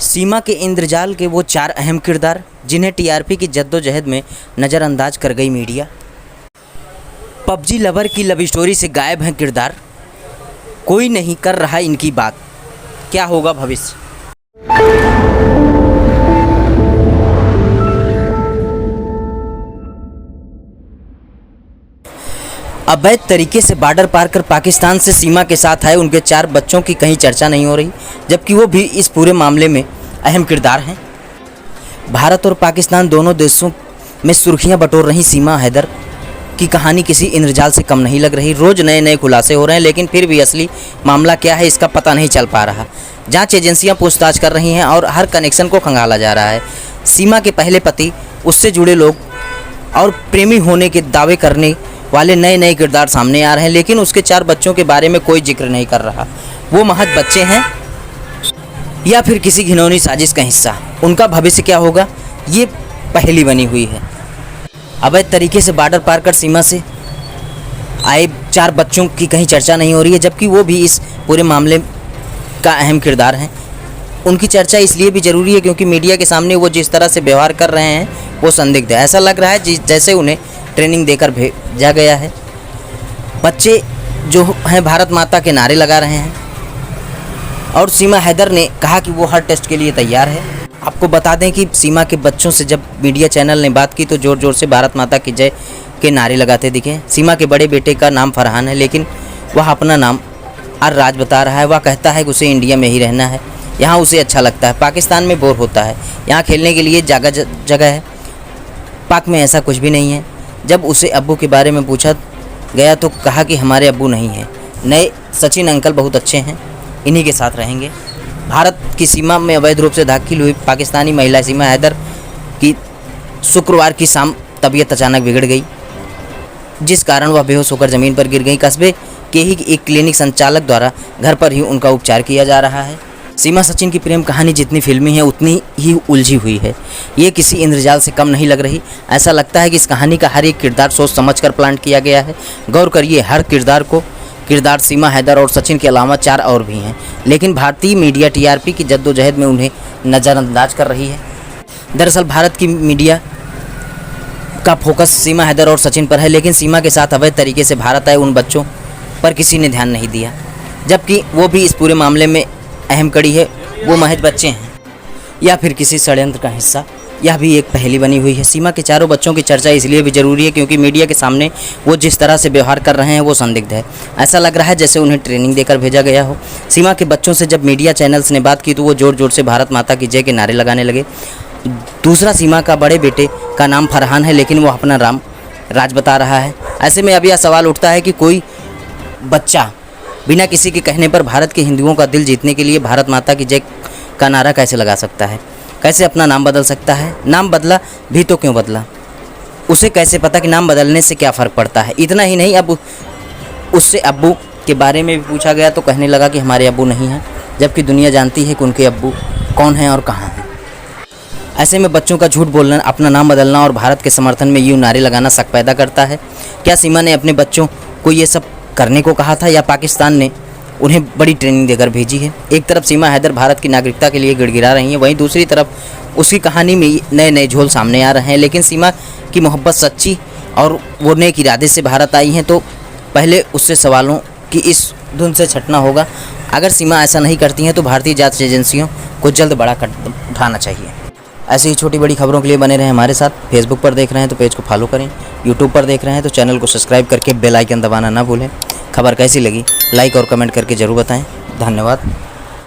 सीमा के इंद्रजाल के वो 4 अहम किरदार जिन्हें टीआरपी की जद्दोजहद में नज़रअंदाज कर गई मीडिया। पबजी लवर की लव स्टोरी से गायब हैं किरदार, कोई नहीं कर रहा इनकी बात, क्या होगा भविष्य। अवैध तरीके से बॉर्डर पार कर पाकिस्तान से सीमा के साथ आए उनके 4 बच्चों की कहीं चर्चा नहीं हो रही, जबकि वो भी इस पूरे मामले में अहम किरदार हैं। भारत और पाकिस्तान दोनों देशों में सुर्खियां बटोर रही सीमा हैदर की कहानी किसी इंद्रजाल से कम नहीं लग रही। रोज़ नए नए खुलासे हो रहे हैं, लेकिन फिर भी असली मामला क्या है इसका पता नहीं चल पा रहा। जांच एजेंसियां पूछताछ कर रही हैं और हर कनेक्शन को खंगाला जा रहा है। सीमा के पहले पति, उससे जुड़े लोग और प्रेमी होने के दावे करने वाले नए नए किरदार सामने आ रहे हैं, लेकिन उसके 4 बच्चों के बारे में कोई जिक्र नहीं कर रहा। वो महज बच्चे हैं या फिर किसी घिनौनी साजिश का हिस्सा। उनका भविष्य क्या होगा, ये पहेली बनी हुई है। अवैध तरीके से बॉर्डर पार कर सीमा से आए 4 बच्चों की कहीं चर्चा नहीं हो रही है, जबकि वो भी इस पूरे मामले का अहम किरदार हैं। उनकी चर्चा इसलिए भी ज़रूरी है क्योंकि मीडिया के सामने वो जिस तरह से व्यवहार कर रहे हैं वो संदिग्ध है। ऐसा लग रहा है जैसे उन्हें ट्रेनिंग देकर भेजा गया है। बच्चे जो हैं भारत माता के नारे लगा रहे हैं और सीमा हैदर ने कहा कि वो हर टेस्ट के लिए तैयार है। आपको बता दें कि सीमा के बच्चों से जब मीडिया चैनल ने बात की तो ज़ोर ज़ोर से भारत माता की जय के नारे लगाते दिखे। सीमा के बड़े बेटे का नाम फरहान है, लेकिन वह अपना नाम राज बता रहा है। वह कहता है कि उसे इंडिया में ही रहना है, यहाँ उसे अच्छा लगता है। पाकिस्तान में बोर होता है, यहाँ खेलने के लिए जगह है। पाक में ऐसा कुछ भी नहीं है। जब उसे अब्बू के बारे में पूछा गया तो कहा कि हमारे अब्बू नहीं हैं, नए सचिन अंकल बहुत अच्छे हैं, इन्हीं के साथ रहेंगे। भारत की सीमा में अवैध रूप से दाखिल हुई पाकिस्तानी महिला सीमा हैदर की शुक्रवार की शाम तबीयत अचानक बिगड़ गई, जिस कारण वह बेहोश होकर ज़मीन पर गिर गई। कस्बे के ही एक क्लिनिक संचालक द्वारा घर पर ही उनका उपचार किया जा रहा है। सीमा सचिन की प्रेम कहानी जितनी फिल्मी है उतनी ही उलझी हुई है। ये किसी इंद्रजाल से कम नहीं लग रही। ऐसा लगता है कि इस कहानी का हर एक किरदार सोच समझकर प्लान किया गया है। गौर करिए, हर किरदार सीमा हैदर और सचिन के अलावा 4 और भी हैं, लेकिन भारतीय मीडिया टीआरपी की जद्दोजहद में उन्हें नज़रअंदाज कर रही है। दरअसल भारत की मीडिया का फोकस सीमा हैदर और सचिन पर है, लेकिन सीमा के साथ अवैध तरीके से भारत आए उन बच्चों पर किसी ने ध्यान नहीं दिया, जबकि वो भी इस पूरे मामले में अहम कड़ी है। वो महज बच्चे हैं या फिर किसी षड्यंत्र का हिस्सा, यह भी एक पहेली बनी हुई है। सीमा के 4 बच्चों की चर्चा इसलिए भी ज़रूरी है क्योंकि मीडिया के सामने वो जिस तरह से व्यवहार कर रहे हैं वो संदिग्ध है। ऐसा लग रहा है जैसे उन्हें ट्रेनिंग देकर भेजा गया हो। सीमा के बच्चों से जब मीडिया चैनल्स ने बात की तो वो ज़ोर ज़ोर से भारत माता की जय के नारे लगाने लगे। दूसरा, सीमा का बड़े बेटे का नाम फरहान है, लेकिन वो अपना नाम राज बता रहा है। ऐसे में अब यह सवाल उठता है कि कोई बच्चा बिना किसी के कहने पर भारत के हिंदुओं का दिल जीतने के लिए भारत माता की जय का नारा कैसे लगा सकता है, कैसे अपना नाम बदल सकता है। नाम बदला भी तो क्यों बदला, उसे कैसे पता कि नाम बदलने से क्या फ़र्क पड़ता है। इतना ही नहीं, अब उससे अब्बू के बारे में भी पूछा गया तो कहने लगा कि हमारे अब्बू नहीं हैं, जबकि दुनिया जानती है कि उनके अब्बू कौन हैं और कहाँ हैं। ऐसे में बच्चों का झूठ बोलना, अपना नाम बदलना और भारत के समर्थन में यूँ नारे लगाना शक पैदा करता है। क्या सीमा ने अपने बच्चों को ये सब करने को कहा था या पाकिस्तान ने उन्हें बड़ी ट्रेनिंग देकर भेजी है। एक तरफ सीमा हैदर भारत की नागरिकता के लिए गिड़गिड़ा रही हैं, वहीं दूसरी तरफ उसकी कहानी में नए नए झोल सामने आ रहे हैं। लेकिन सीमा की मोहब्बत सच्ची और वो नेक इरादे से भारत आई हैं, तो पहले उससे सवालों की इस धुन से छटना होगा। अगर सीमा ऐसा नहीं करती हैं तो भारतीय जांच एजेंसियों को जल्द बड़ा कदम उठाना चाहिए। ऐसी ही छोटी बड़ी खबरों के लिए बने रहें हमारे साथ। फेसबुक पर देख रहे हैं तो पेज को फॉलो करें, यूट्यूब पर देख रहे हैं तो चैनल को सब्सक्राइब करके बेल आइकन दबाना ना भूलें। खबर कैसी लगी लाइक और कमेंट करके ज़रूर बताएं। धन्यवाद।